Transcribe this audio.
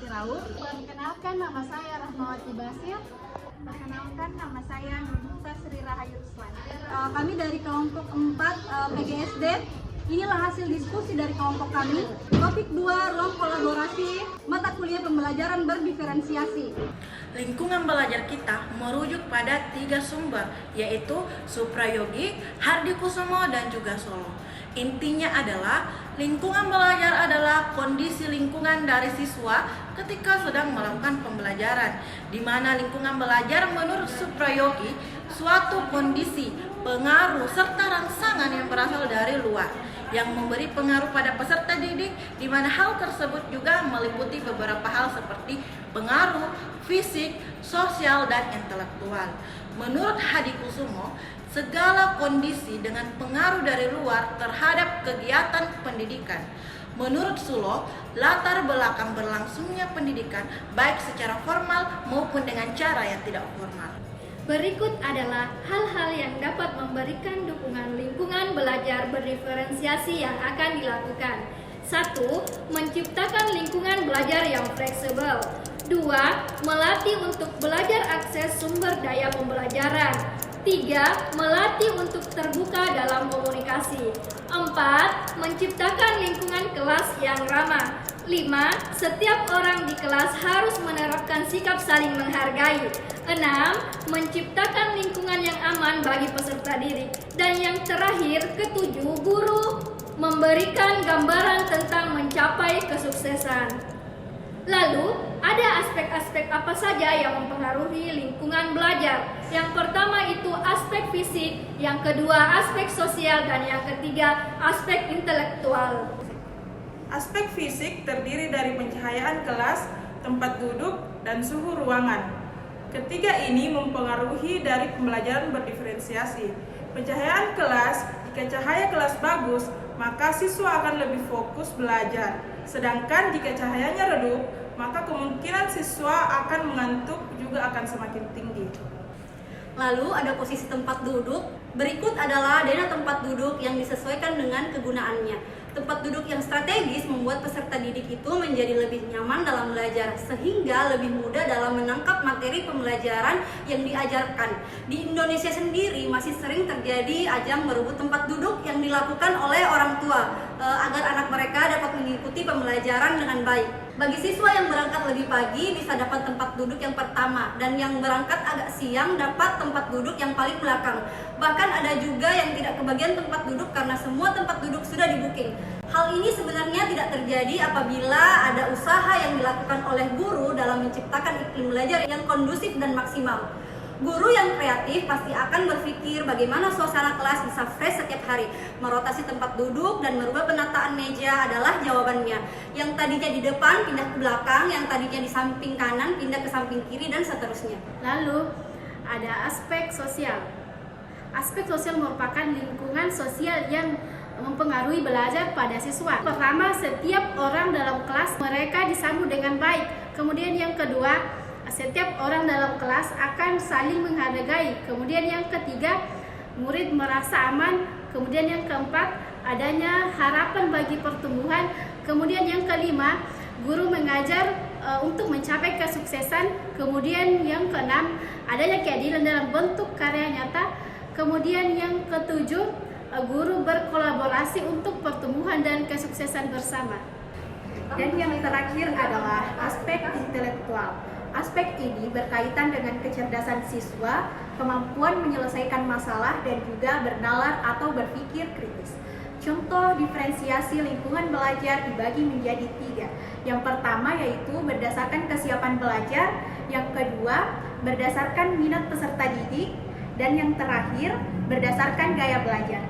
Siraud. Perkenalkan, nama saya Rahmawati Basir. Perkenalkan, nama saya Nurmuta Sri Rahayu Ruslan. Kami dari kelompok 4 PGSD. Inilah hasil diskusi dari kelompok kami. Topik 2, ruang kolaborasi, mata kuliah pembelajaran berdiferensiasi. Lingkungan belajar kita merujuk pada 3 sumber, yaitu Suprayogi, Hardikusumo, dan juga Solo. Intinya adalah lingkungan belajar adalah kondisi lingkungan dari siswa ketika sedang melakukan pembelajaran, di mana lingkungan belajar menurut Suprayogi suatu kondisi, pengaruh, serta rangsangan yang berasal dari luar yang memberi pengaruh pada peserta didik, di mana hal tersebut juga meliputi beberapa hal seperti pengaruh fisik, sosial, dan intelektual. Menurut Hardikusumo, segala kondisi dengan pengaruh dari luar terhadap kegiatan pendidikan. Menurut Sulo, latar belakang berlangsungnya pendidikan baik secara formal maupun dengan cara yang tidak formal. Berikut adalah hal-hal yang dapat memberikan dukungan lingkungan belajar berdiferensiasi yang akan dilakukan. 1. Menciptakan lingkungan belajar yang fleksibel. 2. Melatih untuk belajar akses sumber daya pembelajaran. 3. Melatih untuk terbuka dalam komunikasi. 4. Menciptakan lingkungan kelas yang ramah. 5. Setiap orang di kelas harus menerapkan sikap saling menghargai. 6. Menciptakan lingkungan yang aman bagi peserta didik. Dan yang terakhir, 7. Guru memberikan gambaran tentang mencapai kesuksesan. Lalu, ada aspek-aspek apa saja yang mempengaruhi lingkungan belajar? Yang pertama itu aspek fisik, yang kedua aspek sosial, dan yang ketiga aspek intelektual. Aspek fisik terdiri dari pencahayaan kelas, tempat duduk, dan suhu ruangan. Ketiga ini mempengaruhi dari pembelajaran berdiferensiasi. Pencahayaan kelas, jika cahaya kelas bagus, maka siswa akan lebih fokus belajar. Sedangkan jika cahayanya redup, maka kemungkinan siswa akan mengantuk juga akan semakin tinggi. Lalu ada posisi tempat duduk. Berikut adalah dana tempat duduk yang disesuaikan dengan kegunaannya. Tempat duduk yang strategis membuat peserta didik itu menjadi lebih nyaman dalam belajar, sehingga lebih mudah dalam menangkap materi pembelajaran yang diajarkan. Di Indonesia sendiri masih sering terjadi ajang berebut tempat duduk yang dilakukan oleh orang tua agar anak mereka dapat mengikuti pembelajaran dengan baik. Bagi siswa yang berangkat lebih pagi bisa dapat tempat duduk yang pertama, dan yang berangkat agak siang dapat tempat duduk yang paling belakang. Bahkan ada juga yang tidak kebagian tempat duduk karena semua tempat duduk sudah di-booking. Hal ini sebenarnya tidak terjadi apabila ada usaha yang dilakukan oleh guru dalam menciptakan iklim belajar yang kondusif dan maksimal. Guru yang kreatif pasti akan berpikir bagaimana suasana kelas bisa fresh setiap hari. Merotasi tempat duduk dan merubah penataan meja adalah jawabannya. Yang tadinya di depan pindah ke belakang, yang tadinya di samping kanan pindah ke samping kiri, dan seterusnya. Lalu ada aspek sosial. Aspek sosial merupakan lingkungan sosial yang mempengaruhi belajar pada siswa. Pertama, setiap orang dalam kelas mereka disambut dengan baik. Kemudian yang kedua, setiap orang dalam kelas akan saling menghargai. Kemudian yang ketiga, murid merasa aman. Kemudian yang keempat, adanya harapan bagi pertumbuhan. Kemudian yang kelima, guru mengajar untuk mencapai kesuksesan. Kemudian yang keenam, adanya keadilan dalam bentuk karya nyata. Kemudian yang ketujuh, guru berkolaborasi untuk pertumbuhan dan kesuksesan bersama. Dan yang terakhir adalah aspek intelektual. Aspek ini berkaitan dengan kecerdasan siswa, kemampuan menyelesaikan masalah, dan juga bernalar atau berpikir kritis. Contoh diferensiasi lingkungan belajar dibagi menjadi 3. Yang pertama yaitu berdasarkan kesiapan belajar, yang kedua berdasarkan minat peserta didik, dan yang terakhir berdasarkan gaya belajar.